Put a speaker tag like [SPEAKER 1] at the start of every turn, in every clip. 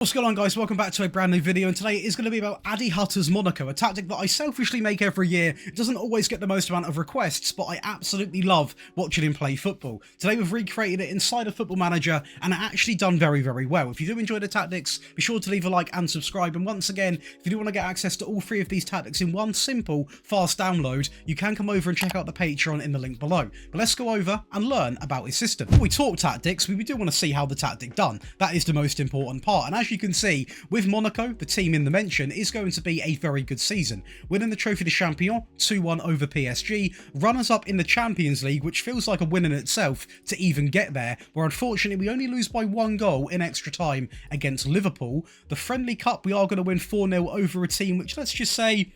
[SPEAKER 1] What's going on, guys? Welcome back to a brand new video, and today is going to be about Adi Hutter's Monaco, a tactic that I selfishly make every year. It doesn't always get the most amount of requests, but I absolutely love watching him play football. Today we've recreated it inside of Football Manager, and it actually done very, very well. If you do enjoy the tactics, be sure to leave a like and subscribe, and once again, if you do want to get access to all three of these tactics in one simple, fast download, you can come over and check out the Patreon in the link below. But let's go over and learn about his system. Before we talk tactics, we do want to see how the tactic done. That is the most important part, and as you can see, with Monaco, the team in the mention is going to be a very good season. Winning the Trophy de Champion 2-1 over PSG, runners-up in the Champions League, which feels like a win in itself to even get there, where unfortunately we only lose by 1 goal in extra time against Liverpool. The Friendly Cup, we are going to win 4-0 over a team which, let's just say,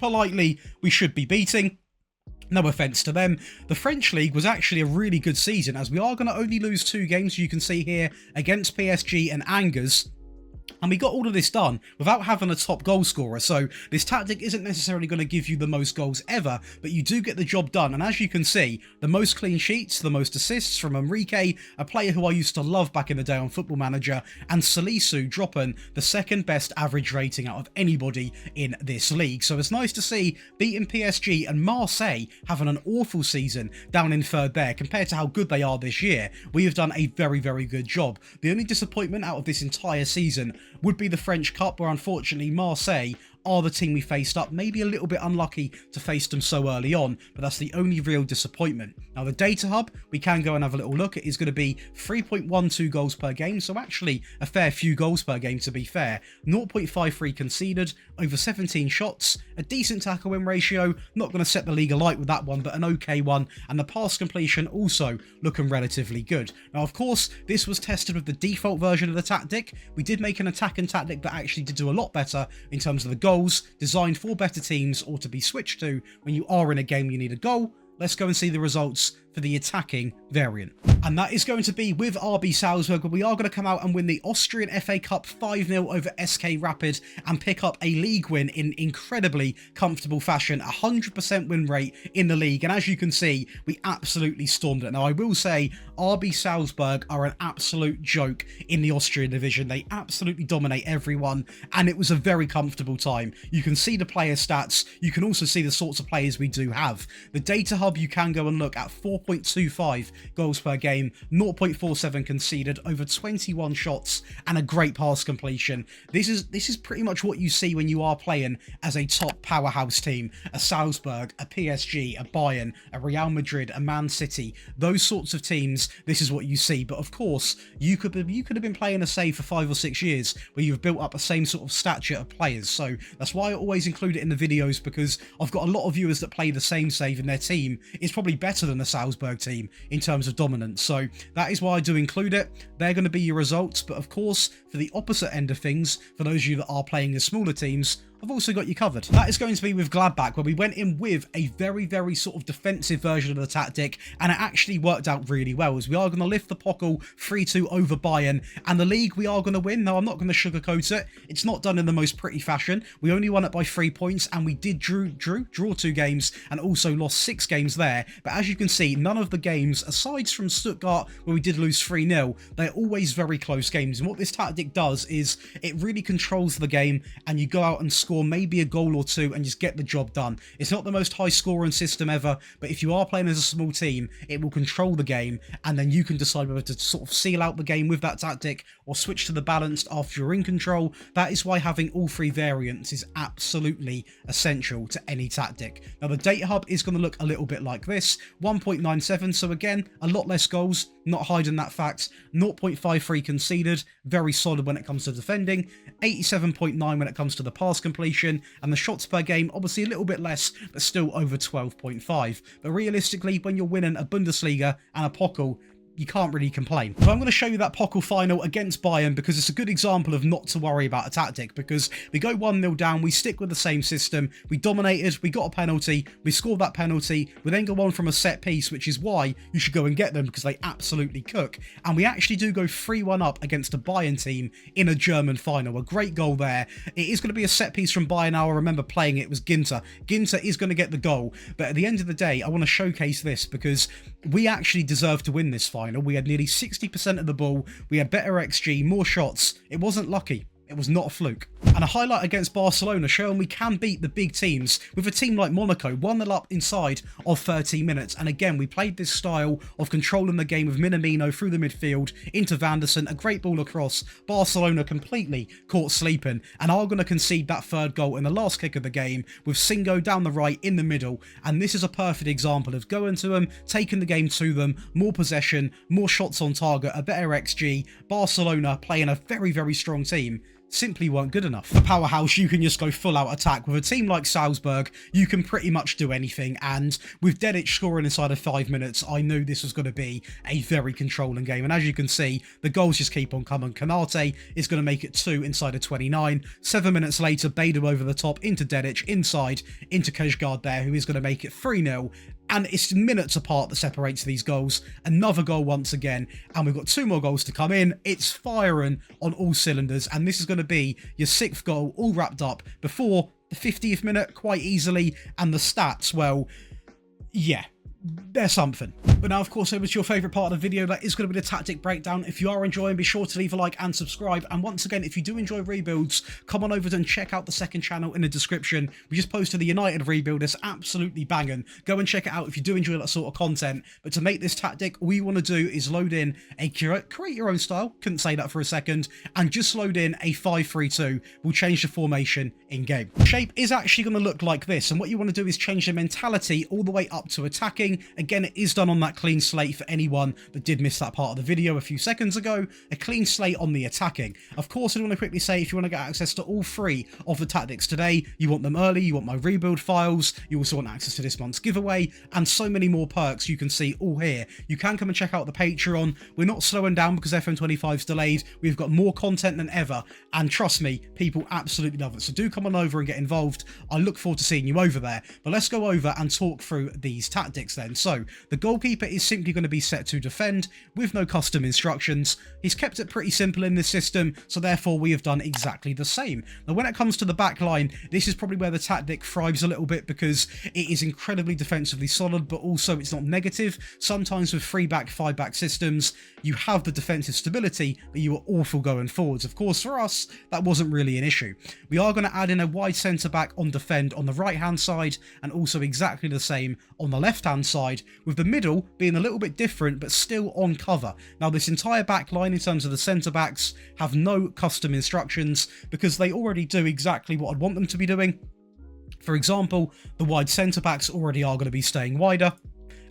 [SPEAKER 1] politely, we should be beating. No offence to them. The French League was actually a really good season, as we are going to only lose 2 games, you can see here, against PSG and Angers. And we got all of this done without having a top goal scorer, so this tactic isn't necessarily going to give you the most goals ever, but you do get the job done. And as you can see, the most clean sheets, the most assists from Enrique, a player who I used to love back in the day on Football Manager, and Salisu dropping the second best average rating out of anybody in this league. So it's nice to see beating PSG and Marseille having an awful season down in third there compared to how good they are this year. We have done a very, very good job. The only disappointment out of this entire season would be the French Cup, where unfortunately Marseille are the team we faced up. Maybe a little bit unlucky to face them so early on, but that's the only real disappointment. Now the data hub, we can go and have a little look. It is going to be 3.12 goals per game, so actually a fair few goals per game to be fair. 0.53 conceded, over 17 shots, a decent tackle win ratio, not going to set the league alight with that one, but an okay one, and the pass completion also looking relatively good. Now of course, this was tested with the default version of the tactic. We did make an attacking tactic that actually did do a lot better in terms of the goals, designed for better teams or to be switched to when you are in a game you need a goal. Let's go and see the results for the attacking variant. And that is going to be with RB Salzburg, where we are going to come out and win the Austrian FA Cup 5-0 over SK Rapid and pick up a league win in incredibly comfortable fashion, 100% win rate in the league. And as you can see, we absolutely stormed it. Now, I will say RB Salzburg are an absolute joke in the Austrian division. They absolutely dominate everyone, and it was a very comfortable time. You can see the player stats. You can also see the sorts of players we do have. The data hub, you can go and look at 4.25 goals per game, 0.47 conceded, over 21 shots, and a great pass completion. This is pretty much what you see when you are playing as a top powerhouse team. A Salzburg, a PSG, a Bayern, a Real Madrid, a Man City. Those sorts of teams, this is what you see. But of course, you could have been playing a save for 5 or 6 years where you've built up the same sort of stature of players. So that's why I always include it in the videos, because I've got a lot of viewers that play the same save in their team is probably better than the Salzburg team in terms of dominance. So that is why I do include it. They're going to be your results. But of course, for the opposite end of things, for those of you that are playing the smaller teams, I've also got you covered. That is going to be with Gladbach, where we went in with a very, very sort of defensive version of the tactic, and it actually worked out really well, as we are going to lift the Pokal 3-2 over Bayern, and the league we are going to win. Now, I'm not going to sugarcoat it. It's not done in the most pretty fashion. We only won it by 3 points, and we did draw 2 games, and also lost 6 games there. But as you can see, none of the games, aside from Stuttgart, where we did lose 3-0, they're always very close games. And what this tactic does is it really controls the game, and you go out and score maybe a goal or 2 and just get the job done. It's not the most high scoring system ever, but if you are playing as a small team, it will control the game, and then you can decide whether to sort of seal out the game with that tactic or switch to the balanced after you're in control. That is why having all 3 variants is absolutely essential to any tactic. Now the data hub is going to look a little bit like this, 1.97, so again, a lot less goals, not hiding that fact. 0.53 conceded, very solid when it comes to defending, 87.9 when it comes to the pass completion, and the shots per game, obviously a little bit less, but still over 12.5. But realistically, when you're winning a Bundesliga and a Pokal, you can't really complain. So I'm going to show you that Pokal final against Bayern, because it's a good example of not to worry about a tactic, because we go 1-0 down, we stick with the same system, we dominated, we got a penalty, we scored that penalty, we then go on from a set piece, which is why you should go and get them, because they absolutely cook. And we actually do go 3-1 up against a Bayern team in a German final. A great goal there. It is going to be a set piece from Bayern now. I remember playing it was Ginter. Ginter is going to get the goal, but at the end of the day, I want to showcase this, because we actually deserve to win this final. final. We had nearly 60% of the ball. We had better XG, more shots. It wasn't lucky. It was not a fluke. And a highlight against Barcelona showing we can beat the big teams with a team like Monaco, 1-0 up inside of 13 minutes. And again, we played this style of controlling the game with Minamino through the midfield into Vanderson, a great ball across. Barcelona completely caught sleeping and are going to concede that third goal in the last kick of the game with Singo down the right in the middle. And this is a perfect example of going to them, taking the game to them, more possession, more shots on target, a better XG. Barcelona playing a very, very strong team simply weren't good enough. The powerhouse, you can just go full out attack. With a team like Salzburg, you can pretty much do anything, and with Dedic scoring inside of 5 minutes, I knew this was going to be a very controlling game. And as you can see, the goals just keep on coming. Kanate is going to make it 2 inside of 29. 7 minutes later, Beidou over the top into Dedic, inside into Kajgard there, who is going to make it 3-0. And it's minutes apart that separates these goals. Another goal once again, and we've got 2 more goals to come in. It's firing on all cylinders, and this is going to be your 6th goal all wrapped up before the 50th minute quite easily. And the stats, well, yeah, they're something. But now, of course, over to your favourite part of the video. That is going to be the tactic breakdown. If you are enjoying, be sure to leave a like and subscribe. And once again, if you do enjoy rebuilds, come on over and check out the second channel in the description. We just posted the United rebuild. It's absolutely banging. Go and check it out if you do enjoy that sort of content. But to make this tactic, all you want to do is load in a create your own style. Couldn't say that for a second. And just load in a 5-3-2. We'll change the formation in game. Shape is actually going to look like this. And what you want to do is change the mentality all the way up to attacking. Again, it is done on that clean slate for anyone that did miss that part of the video a few seconds ago. A clean slate on the attacking. Of course, I want to quickly say, if you want to get access to all 3 of the tactics today, you want them early, you want my rebuild files, you also want access to this month's giveaway, and so many more perks you can see all here. You can come and check out the Patreon. We're not slowing down because FM25's delayed. We've got more content than ever, and trust me, people absolutely love it. So do come on over and get involved. I look forward to seeing you over there. But let's go over and talk through these tactics then. So the goalkeeper is simply going to be set to defend with no custom instructions. He's kept it pretty simple in this system, so therefore we have done exactly the same. Now when it comes to the back line, this is probably where the tactic thrives a little bit because it is incredibly defensively solid, but also it's not negative. Sometimes with 3-back, 5-back systems, you have the defensive stability, but you are awful going forwards. Of course, for us, that wasn't really an issue. We are going to add in a wide centre-back on defend on the right-hand side, and also exactly the same on the left-hand side, with the middle being a little bit different but still on cover. Now this entire back line in terms of the centre backs have no custom instructions because they already do exactly what I'd want them to be doing. For example, the wide centre backs already are going to be staying wider,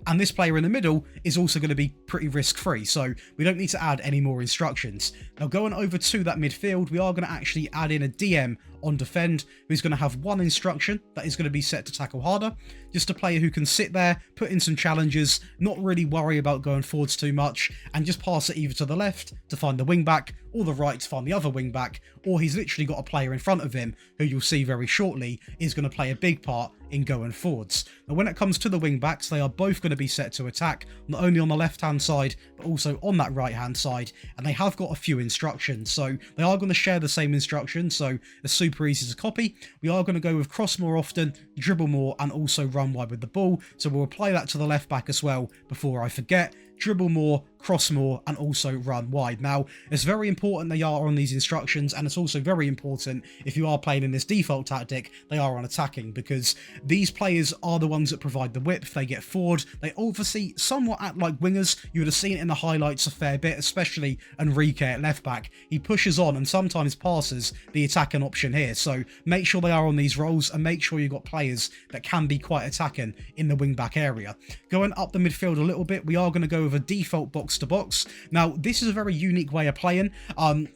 [SPEAKER 1] and this player in the middle is also going to be pretty risk-free, so we don't need to add any more instructions. Now going over to that midfield, we are going to actually add in a DM on defend, who's going to have 1 instruction that is going to be set to tackle harder. Just a player who can sit there, put in some challenges, not really worry about going forwards too much, and just pass it either to the left to find the wing back, or the right to find the other wing back, or he's literally got a player in front of him who you'll see very shortly is going to play a big part in going forwards. Now when it comes to the wing backs, they are both going to be set to attack, not only on the left hand side but also on that right hand side, and they have got a few instructions, so they are going to share the same instructions, so it's super easy to copy. We are going to go with cross more often, dribble more, and also run wide with the ball, so we'll apply that to the left back as well before I forget. Dribble more, cross more, and also run wide. Now, it's very important they are on these instructions, and it's also very important if you are playing in this default tactic, they are on attacking, because these players are the ones that provide the width. They get forward. They obviously somewhat act like wingers. You would have seen it in the highlights a fair bit, especially Enrique at left back. He pushes on and sometimes passes the attacking option here, so make sure they are on these roles and make sure you've got players that can be quite attacking in the wing back area. Going up the midfield a little bit, we are going to go with a default box to box. Now this is a very unique way of playing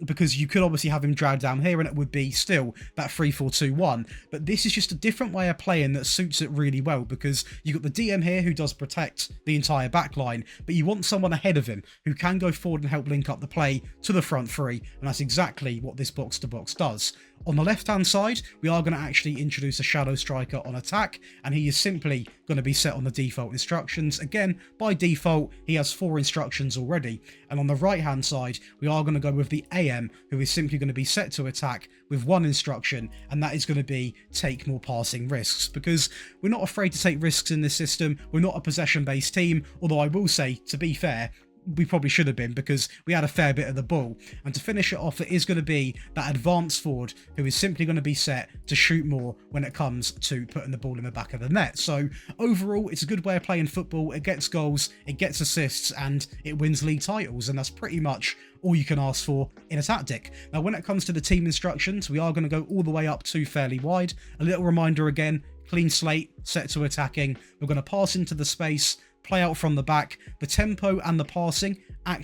[SPEAKER 1] because you could obviously have him dragged down here and it would be still that 3-4-2-1, but this is just a different way of playing that suits it really well, because you've got the DM here who does protect the entire back line, but you want someone ahead of him who can go forward and help link up the play to the front three, and that's exactly what this box to box does. On the left hand side, we are going to actually introduce a shadow striker on attack, and he is simply going to be set on the default instructions. Again, by default, he has 4 instructions already. And on the right hand side, we are going to go with the AM, who is simply going to be set to attack with 1 instruction, and that is going to be take more passing risks, because we're not afraid to take risks in this system. We're not a possession based team, although I will say, to be fair, we probably should have been, because we had a fair bit of the ball. And to finish it off, it is going to be that advanced forward who is simply going to be set to shoot more when it comes to putting the ball in the back of the net. So overall, it's a good way of playing football. It gets goals, it gets assists, and it wins league titles, and that's pretty much all you can ask for in a tactic. Now, when it comes to the team instructions, we are going to go all the way up to fairly wide. A little reminder again, clean slate, set to attacking. We're going to pass into the space, play out from the back. The tempo and the passing are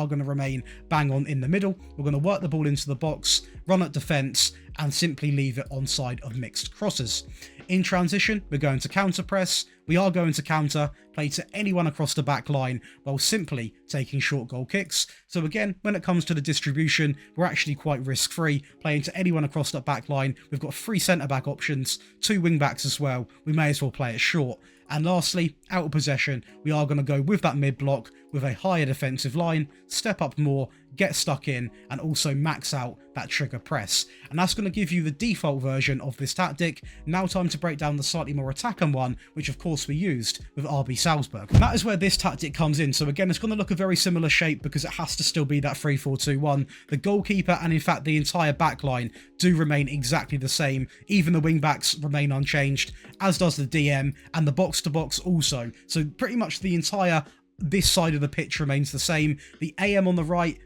[SPEAKER 1] going to remain bang on in the middle. We're going to work the ball into the box, run at defence, and simply leave it onside of mixed crosses. In transition, we're going to counter press. We are going to counter, play to anyone across the back line while simply taking short goal kicks. So again, when it comes to the distribution, we're actually quite risk-free, playing to anyone across that back line. We've got 3 centre-back options, 2 wing-backs as well. We may as well play it short. And lastly, out of possession, we are going to go with that mid-block with a higher defensive line, step up more, get stuck in, and also max out that trigger press. And that's going to give you the default version of this tactic. Now time to break down the slightly more attacking one, which of course we used with RB Salzburg. And that is where this tactic comes in. So again, it's going to look a very similar shape because it has to still be that 3-4-2-1. The goalkeeper and in fact the entire back line do remain exactly the same. Even the wing backs remain unchanged, as does the DM, and the box-to-box also. So pretty much the entire this side of the pitch remains the same. The AM on the right,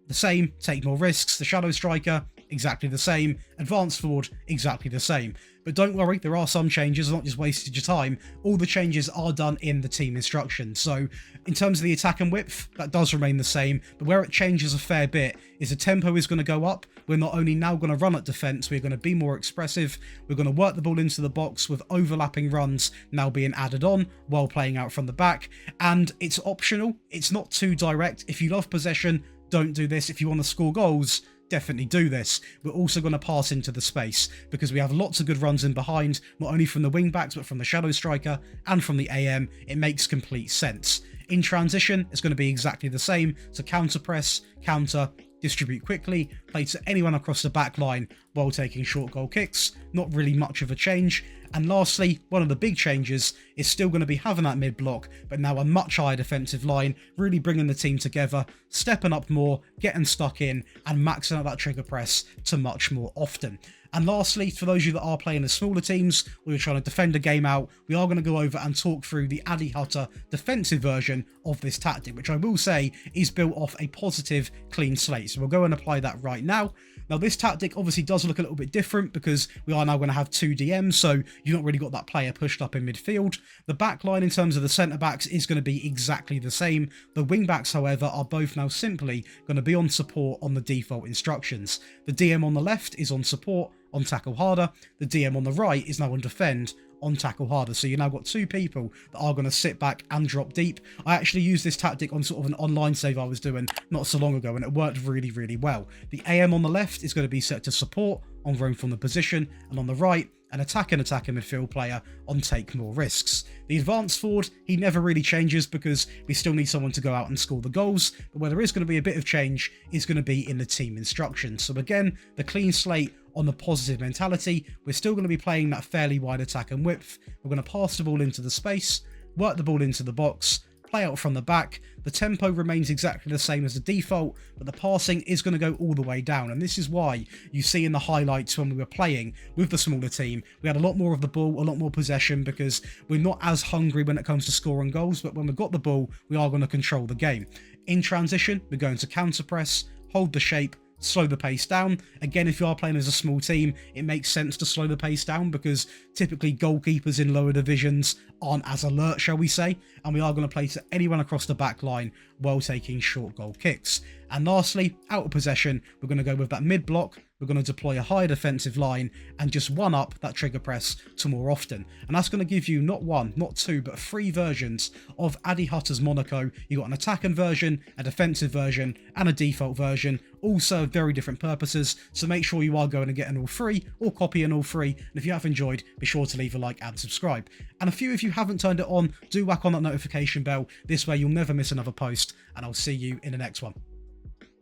[SPEAKER 1] the same, take more risks. The shadow striker, exactly the same. Advanced forward, exactly the same. But don't worry, there are some changes. I've not just wasted your time. All the changes are done in the team instructions. So in terms of the attack and width, that does remain the same. But where it changes a fair bit is the tempo is going to go up. We're not only now going to run at defence, we're going to be more expressive. We're going to work the ball into the box with overlapping runs now being added on while playing out from the back. And it's optional. It's not too direct. If you love possession, don't do this. If you want to score goals, definitely do this. We're also going to pass into the space because we have lots of good runs in behind, not only from the wing backs but from the shadow striker and from the AM. It makes complete sense. In transition, it's going to be exactly the same. So counter press, counter, distribute quickly, play to anyone across the back line while taking short goal kicks. Not really much of a change. And lastly, one of the big changes is still going to be having that mid-block, but now a much higher defensive line, really bringing the team together, stepping up more, getting stuck in, and maxing out that trigger press to much more often. And lastly, for those of you that are playing as smaller teams, or you're trying to defend a game out, we are going to go over and talk through the Adi Hutter defensive version of this tactic, which I will say is built off a positive, clean slate. So we'll go and apply that right now. Now, this tactic obviously does look a little bit different because we are now going to have 2 DMs, so you've not really got that player pushed up in midfield. The back line in terms of the centre-backs is going to be exactly the same. The wing-backs, however, are both now simply going to be on support on the default instructions. The DM on the left is on support, on tackle harder. The DM on the right is now on defend, on tackle harder. So you now got 2 people that are going to sit back and drop deep. I actually used this tactic on sort of an online save I was doing not so long ago, and it worked really, really well. The AM on the left is going to be set to support on roam from the position, and on the right, an attacking midfield player on take more risks. The advanced forward, he never really changes because we still need someone to go out and score the goals, but where there is going to be a bit of change is going to be in the team instructions. So again, the clean slate on the positive mentality, we're still going to be playing that fairly wide attack and width. We're going to pass the ball into the space, work the ball into the box, play out from the back. The tempo remains exactly the same as the default, but the passing is going to go all the way down. And this is why you see in the highlights when we were playing with the smaller team, we had a lot more of the ball, a lot more possession, because we're not as hungry when it comes to scoring goals, but when we've got the ball, we are going to control the game. In transition, we're going to counter press, hold the shape, slow the pace down. Again, if you are playing as a small team, it makes sense to slow the pace down because typically goalkeepers in lower divisions aren't as alert, shall we say, and we are going to play to anyone across the back line while taking short goal kicks. And lastly, out of possession, we're going to go with that mid block. We're going to deploy a higher defensive line and just one up that trigger press to more often. And that's going to give you not 1, not 2, but 3 versions of Adi Hutter's Monaco. You've got an attacking version, a defensive version, and a default version, all serve very different purposes. So make sure you are going and getting all 3 or copying all 3. And if you have enjoyed, be sure to leave a like and subscribe. And a few, if you haven't turned it on, do whack on that notification bell. This way you'll never miss another post, and I'll see you in the next one.